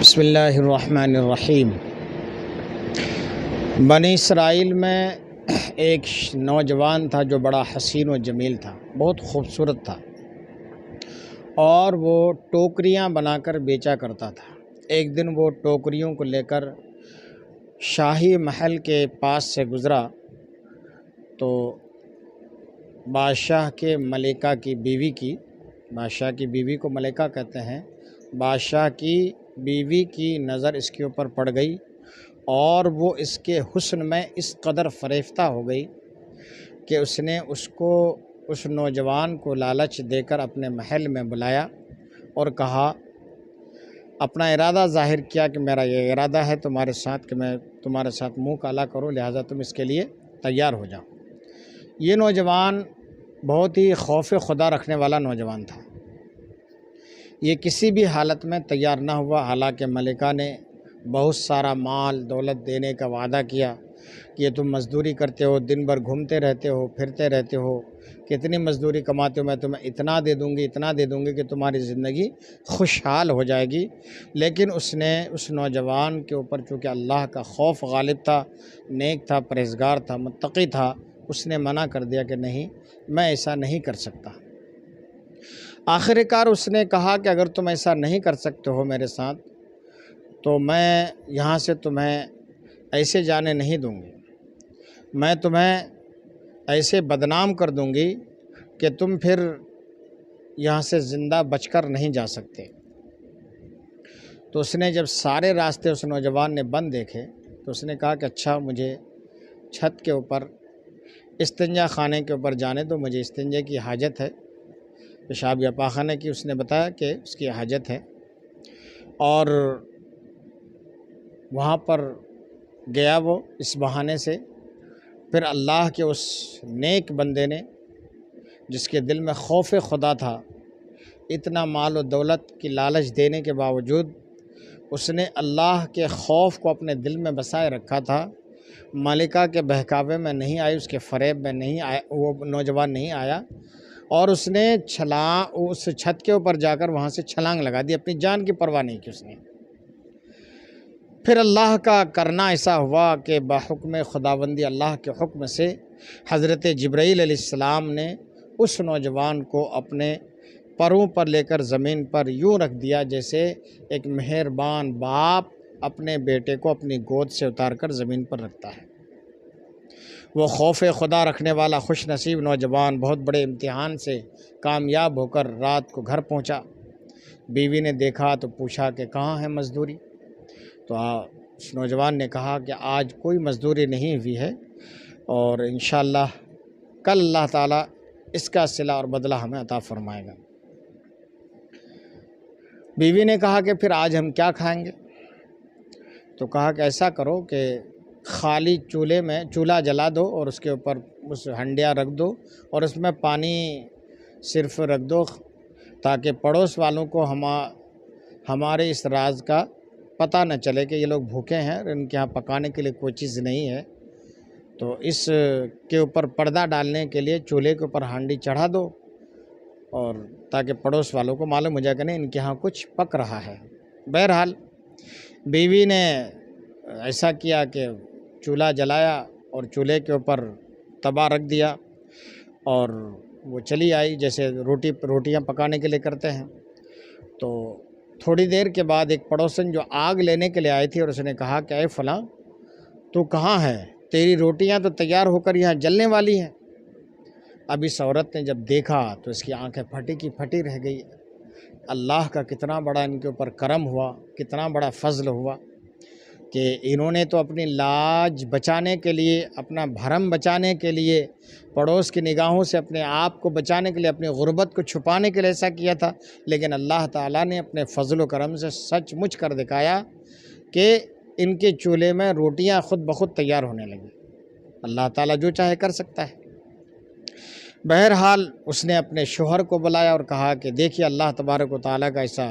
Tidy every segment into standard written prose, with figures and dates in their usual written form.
بسم اللہ الرحمن الرحیم۔ بنی اسرائیل میں ایک نوجوان تھا جو بڑا حسین و جمیل تھا، بہت خوبصورت تھا، اور وہ ٹوکریاں بنا کر بیچا کرتا تھا۔ ایک دن وہ ٹوکریوں کو لے کر شاہی محل کے پاس سے گزرا تو بادشاہ کے ملکہ کی بیوی کی، بادشاہ کی بیوی کو ملکہ کہتے ہیں، بادشاہ کی بیوی کی نظر اس کے اوپر پڑ گئی اور وہ اس کے حسن میں اس قدر فریفتہ ہو گئی کہ اس نے اس نوجوان کو لالچ دے کر اپنے محل میں بلایا اور کہا، اپنا ارادہ ظاہر کیا کہ میرا یہ ارادہ ہے تمہارے ساتھ کہ میں تمہارے ساتھ منہ کالا کروں، لہٰذا تم اس کے لیے تیار ہو جاؤ۔ یہ نوجوان بہت ہی خوف خدا رکھنے والا نوجوان تھا۔ یہ کسی بھی حالت میں تیار نہ ہوا، حالانکہ ملکہ نے بہت سارا مال دولت دینے کا وعدہ کیا کہ تم مزدوری کرتے ہو، دن بھر گھومتے رہتے ہو، پھرتے رہتے ہو، کتنی مزدوری کماتے ہو، میں تمہیں اتنا دے دوں گی کہ تمہاری زندگی خوشحال ہو جائے گی۔ لیکن اس نے اس نوجوان کے اوپر چونکہ اللہ کا خوف غالب تھا، نیک تھا، پرہیزگار تھا، متقی تھا، اس نے منع کر دیا کہ نہیں، میں ایسا نہیں کر سکتا۔ آخر کار اس نے کہا کہ اگر تم ایسا نہیں کر سکتے ہو میرے ساتھ تو میں یہاں سے تمہیں ایسے جانے نہیں دوں گی، میں تمہیں ایسے بدنام کر دوں گی کہ تم پھر یہاں سے زندہ بچ کر نہیں جا سکتے۔ تو اس نے جب سارے راستے اس نوجوان نے بند دیکھے تو اس نے کہا کہ اچھا، مجھے چھت کے اوپر استنجا خانے کے اوپر جانے دو، مجھے استنجے کی حاجت ہے، پیشاب یا پاخانے کی اس نے بتایا کہ اس کی حاجت ہے، اور وہاں پر گیا وہ اس بہانے سے۔ پھر اللہ کے اس نیک بندے نے، جس کے دل میں خوف خدا تھا، اتنا مال و دولت کی لالچ دینے کے باوجود اس نے اللہ کے خوف کو اپنے دل میں بسائے رکھا تھا، ملکہ کے بہکاوے میں نہیں آئی، اس کے فریب میں نہیں آیا، وہ نوجوان نہیں آیا، اور اس نے اس چھت کے اوپر جا کر وہاں سے چھلانگ لگا دی، اپنی جان کی پرواہ نہیں کی اس نے۔ پھر اللہ کا کرنا ایسا ہوا کہ بحکم خداوندی اللہ کے حکم سے حضرت جبرائیل علیہ السلام نے اس نوجوان کو اپنے پروں پر لے کر زمین پر یوں رکھ دیا جیسے ایک مہربان باپ اپنے بیٹے کو اپنی گود سے اتار کر زمین پر رکھتا ہے۔ وہ خوف خدا رکھنے والا خوش نصیب نوجوان بہت بڑے امتحان سے کامیاب ہو کر رات کو گھر پہنچا۔ بیوی نے دیکھا تو پوچھا کہ کہاں ہے مزدوری؟ تو اس نوجوان نے کہا کہ آج کوئی مزدوری نہیں ہوئی ہے، اور انشاءاللہ کل اللہ تعالیٰ اس کا صلہ اور بدلہ ہمیں عطا فرمائے گا۔ بیوی نے کہا کہ پھر آج ہم کیا کھائیں گے؟ تو کہا کہ ایسا کرو کہ خالی چولہا جلا دو اور اس کے اوپر اس ہنڈیا رکھ دو اور اس میں پانی صرف رکھ دو تاکہ پڑوس والوں کو ہمارے اس راز کا پتہ نہ چلے کہ یہ لوگ بھوکے ہیں اور ان کے ہاں پکانے کے لیے کوئی چیز نہیں ہے۔ تو اس کے اوپر پردہ ڈالنے کے لیے چولہے کے اوپر ہانڈی چڑھا دو، اور تاکہ پڑوس والوں کو معلوم ہو جائے کہ نہیں، ان کے ہاں کچھ پک رہا ہے۔ بہرحال بیوی نے ایسا کیا کہ چولہا جلایا اور چولہے کے اوپر توا رکھ دیا، اور وہ چلی آئی جیسے روٹیاں پکانے کے لیے کرتے ہیں۔ تو تھوڑی دیر کے بعد ایک پڑوسن جو آگ لینے کے لیے آئی تھی، اور اس نے کہا کہ اے فلاں، تو کہاں ہے؟ تیری روٹیاں تو تیار ہو کر یہاں جلنے والی ہیں۔ اب اس عورت نے جب دیکھا تو اس کی آنکھیں پھٹی کی پھٹی رہ گئی۔ اللہ کا کتنا بڑا ان کے اوپر کرم ہوا، کتنا بڑا فضل ہوا کہ انہوں نے تو اپنی لاج بچانے کے لیے، اپنا بھرم بچانے کے لیے، پڑوس کی نگاہوں سے اپنے آپ کو بچانے کے لیے، اپنی غربت کو چھپانے کے لیے ایسا کیا تھا، لیکن اللہ تعالیٰ نے اپنے فضل و کرم سے سچ مچ کر دکھایا کہ ان کے چولہے میں روٹیاں خود بخود تیار ہونے لگیں۔ اللہ تعالیٰ جو چاہے کر سکتا ہے۔ بہرحال اس نے اپنے شوہر کو بلایا اور کہا کہ دیکھیے اللہ تبارک و تعالیٰ کا ایسا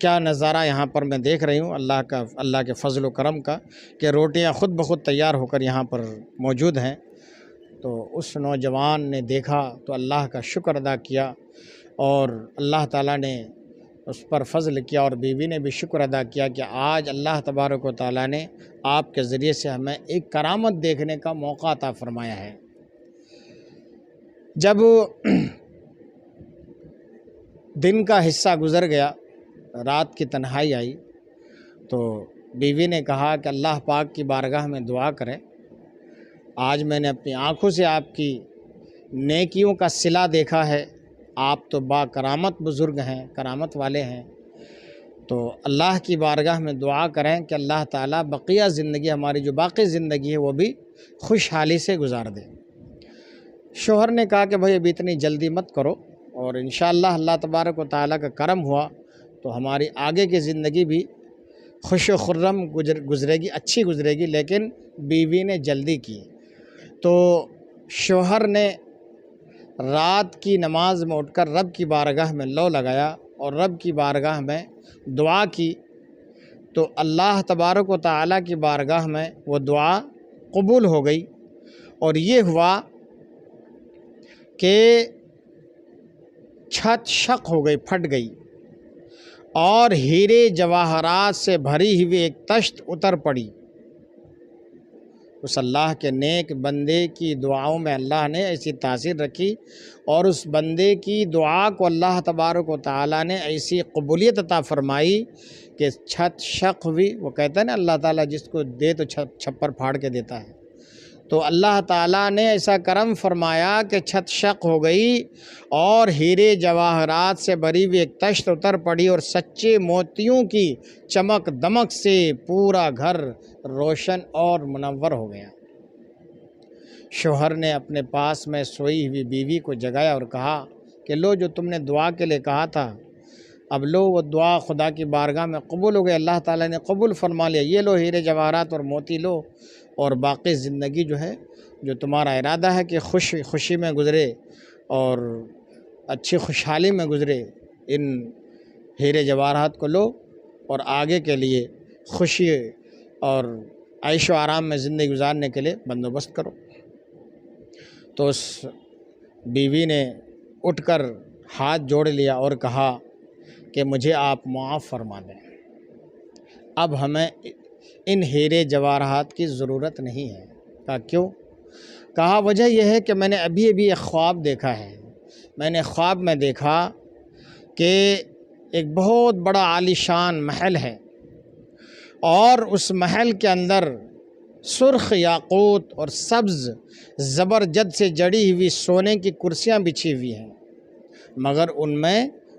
کیا نظارہ یہاں پر میں دیکھ رہی ہوں، اللہ کے فضل و کرم کا، کہ روٹیاں خود بخود تیار ہو کر یہاں پر موجود ہیں۔ تو اس نوجوان نے دیکھا تو اللہ کا شکر ادا کیا، اور اللہ تعالیٰ نے اس پر فضل کیا اور بیوی نے بھی شکر ادا کیا کہ آج اللہ تبارک و تعالیٰ نے آپ کے ذریعے سے ہمیں ایک کرامت دیکھنے کا موقع عطا فرمایا ہے۔ جب دن کا حصہ گزر گیا، رات کی تنہائی آئی، تو بیوی نے کہا کہ اللہ پاک کی بارگاہ میں دعا کریں، آج میں نے اپنی آنکھوں سے آپ کی نیکیوں کا صلہ دیکھا ہے، آپ تو با کرامت بزرگ ہیں، کرامت والے ہیں، تو اللہ کی بارگاہ میں دعا کریں کہ اللہ تعالیٰ بقیہ زندگی، ہماری جو باقی زندگی ہے وہ بھی خوشحالی سے گزار دے۔ شوہر نے کہا کہ بھائی ابھی اتنی جلدی مت کرو، اور انشاءاللہ اللہ تبارک و تعالیٰ کا کرم ہوا تو ہماری آگے کی زندگی بھی خوش و خرم گزرے گی، اچھی گزرے گی۔ لیکن بیوی نے جلدی کی، تو شوہر نے رات کی نماز میں اٹھ کر رب کی بارگاہ میں لو لگایا اور رب کی بارگاہ میں دعا کی، تو اللہ تبارک و تعالیٰ کی بارگاہ میں وہ دعا قبول ہو گئی، اور یہ ہوا کہ چھت شق ہو گئی، پھٹ گئی، اور ہیرے جواہرات سے بھری ہوئی ایک تشت اتر پڑی۔ اس اللہ کے نیک بندے کی دعاؤں میں اللہ نے ایسی تاثیر رکھی، اور اس بندے کی دعا کو اللہ تبارک و تعالیٰ نے ایسی قبولیت عطا فرمائی کہ چھت شق ہوئی۔ وہ کہتا ہے نا اللہ تعالیٰ جس کو دے تو چھپر پھاڑ کے دیتا ہے، تو اللہ تعالیٰ نے ایسا کرم فرمایا کہ چھت شق ہو گئی، اور ہیرے جواہرات سے بھری ہوئی ایک تشت اتر پڑی، اور سچے موتیوں کی چمک دمک سے پورا گھر روشن اور منور ہو گیا۔ شوہر نے اپنے پاس میں سوئی ہوئی بیوی کو جگایا اور کہا کہ لو، جو تم نے دعا کے لیے کہا تھا، اب لو، وہ دعا خدا کی بارگاہ میں قبول ہو گئی، اللہ تعالیٰ نے قبول فرما لیا، یہ لو ہیرے جواہرات اور موتی لو، اور باقی زندگی جو ہے، جو تمہارا ارادہ ہے کہ خوشی میں گزرے اور اچھی خوشحالی میں گزرے، ان ہیرے جواہرات کو لو اور آگے کے لیے خوشی اور عیش و آرام میں زندگی گزارنے کے لیے بندوبست کرو۔ تو اس بیوی نے اٹھ کر ہاتھ جوڑ لیا اور کہا کہ مجھے آپ معاف فرما دیں، اب ہمیں ان ہیرے جواہرات کی ضرورت نہیں ہے۔ کہا کیوں؟ کہا وجہ یہ ہے کہ میں نے ابھی ایک خواب دیکھا ہے، میں نے خواب میں دیکھا کہ ایک بہت بڑا عالیشان محل ہے، اور اس محل کے اندر سرخ یاقوت اور سبز زبرجد سے جڑی ہوئی سونے کی کرسیاں بچھی ہوئی ہیں، مگر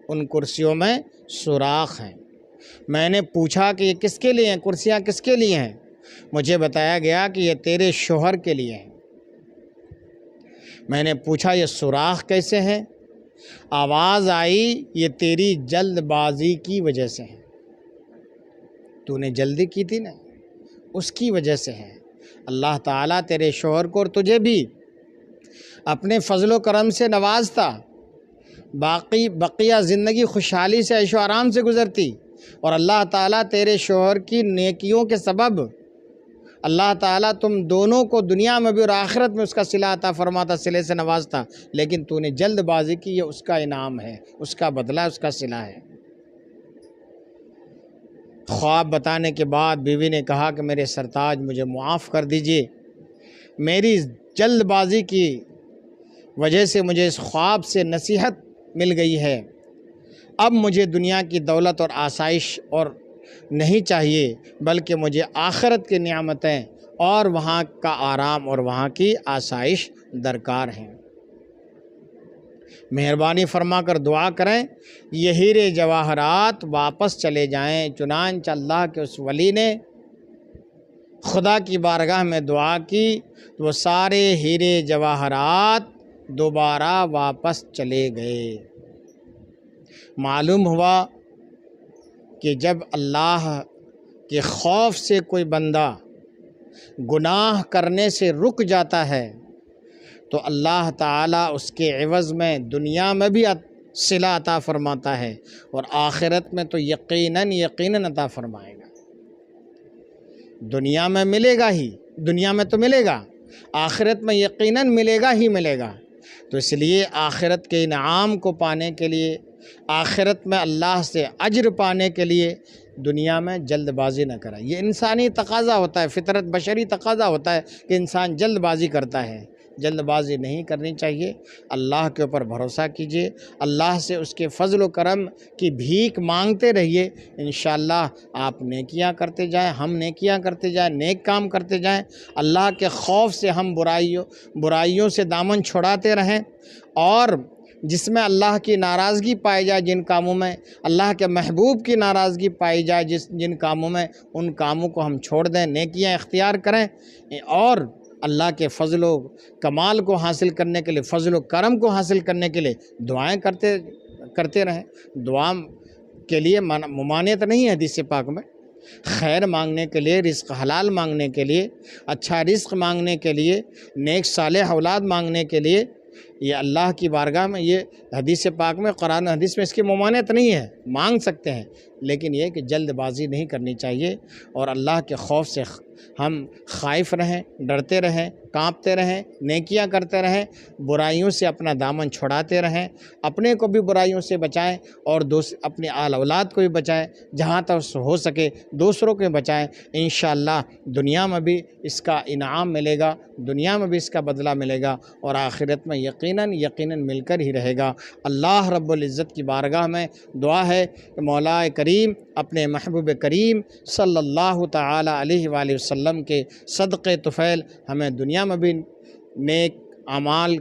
ان کرسیوں میں سوراخ ہیں۔ میں نے پوچھا کہ یہ کس کے لیے ہیں، کرسیاں کس کے لیے ہیں؟ مجھے بتایا گیا کہ یہ تیرے شوہر کے لیے ہیں۔ میں نے پوچھا یہ سوراخ کیسے ہیں؟ آواز آئی یہ تیری جلد بازی کی وجہ سے ہے، تو نے جلدی کی تھی نا، اس کی وجہ سے ہے۔ اللہ تعالیٰ تیرے شوہر کو اور تجھے بھی اپنے فضل و کرم سے نوازتا، بقیہ زندگی خوشحالی سے عیش و آرام سے گزرتی، اور اللہ تعالیٰ تیرے شوہر کی نیکیوں کے سبب اللہ تعالیٰ تم دونوں کو دنیا میں بھی اور آخرت میں اس کا صلہ عطا فرماتا، صلے سے نوازتا، لیکن تو نے جلد بازی کی، یہ اس کا انعام ہے، اس کا بدلہ، اس کا صلہ ہے۔ خواب بتانے کے بعد بیوی نے کہا کہ میرے سرتاج مجھے معاف کر دیجئے، میری جلد بازی کی وجہ سے مجھے اس خواب سے نصیحت مل گئی ہے، اب مجھے دنیا کی دولت اور آسائش اور نہیں چاہیے، بلکہ مجھے آخرت کی نعمتیں اور وہاں کا آرام اور وہاں کی آسائش درکار ہیں۔ مہربانی فرما کر دعا کریں یہ ہیرے جواہرات واپس چلے جائیں۔ چنانچہ اللہ کے اس ولی نے خدا کی بارگاہ میں دعا کی تو وہ سارے ہیرے جواہرات دوبارہ واپس چلے گئے۔ معلوم ہوا کہ جب اللہ کے خوف سے کوئی بندہ گناہ کرنے سے رک جاتا ہے تو اللہ تعالیٰ اس کے عوض میں دنیا میں بھی صلہ عطا فرماتا ہے، اور آخرت میں تو یقیناً عطا فرمائے گا۔ دنیا میں ملے گا ہی، دنیا میں تو ملے گا، آخرت میں یقیناً ملے گا ہی ملے گا۔ تو اس لیے آخرت کے انعام کو پانے کے لیے آخرت میں اللہ سے اجر پانے کے لیے دنیا میں جلد بازی نہ کریں۔ یہ انسانی تقاضا ہوتا ہے، فطرت بشری تقاضا ہوتا ہے کہ انسان جلد بازی کرتا ہے۔ جلد بازی نہیں کرنی چاہیے، اللہ کے اوپر بھروسہ کیجئے، اللہ سے اس کے فضل و کرم کی بھیک مانگتے رہیے، انشاءاللہ آپ نیکیاں کرتے جائیں، ہم نیکیاں کرتے جائیں، نیک کام کرتے جائیں، اللہ کے خوف سے ہم برائیوں سے دامن چھڑاتے رہیں، اور جس میں اللہ کی ناراضگی پائی جائے، جن کاموں میں اللہ کے محبوب کی ناراضگی پائی جائے، جن کاموں میں، ان کاموں کو ہم چھوڑ دیں، نیکیاں اختیار کریں، اور اللہ کے فضل و کمال کو حاصل کرنے کے لیے، فضل و کرم کو حاصل کرنے کے لیے دعائیں کرتے رہیں۔ دعا کے لیے ممانعت نہیں ہے حدیث پاک میں، خیر مانگنے کے لیے، رزق حلال مانگنے کے لیے، اچھا رزق مانگنے کے لیے، نیک صالح اولاد مانگنے کے لیے، یہ اللہ کی بارگاہ میں، یہ حدیث پاک میں، قرآن و حدیث میں اس کی ممانعت نہیں ہے، مانگ سکتے ہیں، لیکن یہ کہ جلد بازی نہیں کرنی چاہیے، اور اللہ کے خوف سے ہم خائف رہیں، ڈرتے رہیں، کانپتے رہیں، نیکیاں کرتے رہیں، برائیوں سے اپنا دامن چھڑاتے رہیں، اپنے کو بھی برائیوں سے بچائیں، اور اپنے آل اولاد کو بھی بچائیں، جہاں تک ہو سکے دوسروں کو بچائیں۔ انشاءاللہ دنیا میں بھی اس کا انعام ملے گا، دنیا میں بھی اس کا بدلہ ملے گا، اور آخرت میں یقیناً مل کر ہی رہے گا۔ اللہ رب العزت کی بارگاہ میں دعا ہے کہ مولا کریم اپنے محبوب کریم صلی اللہ تعالی علیہ وآلہ وسلم کے صدقے طفیل ہمیں دنیا میں بھی نیک اعمال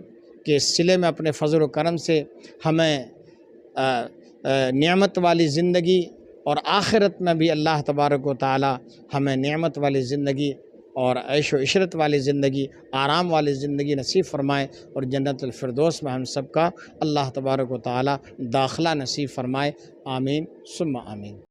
کے صلے میں اپنے فضل و کرم سے ہمیں نعمت والی زندگی، اور آخرت میں بھی اللہ تبارک و تعالی ہمیں نعمت والی زندگی اور عیش و عشرت والی زندگی، آرام والی زندگی نصیب فرمائے، اور جنت الفردوس میں ہم سب کا اللہ تبارک و تعالی داخلہ نصیب فرمائے۔ آمین ثم آمین۔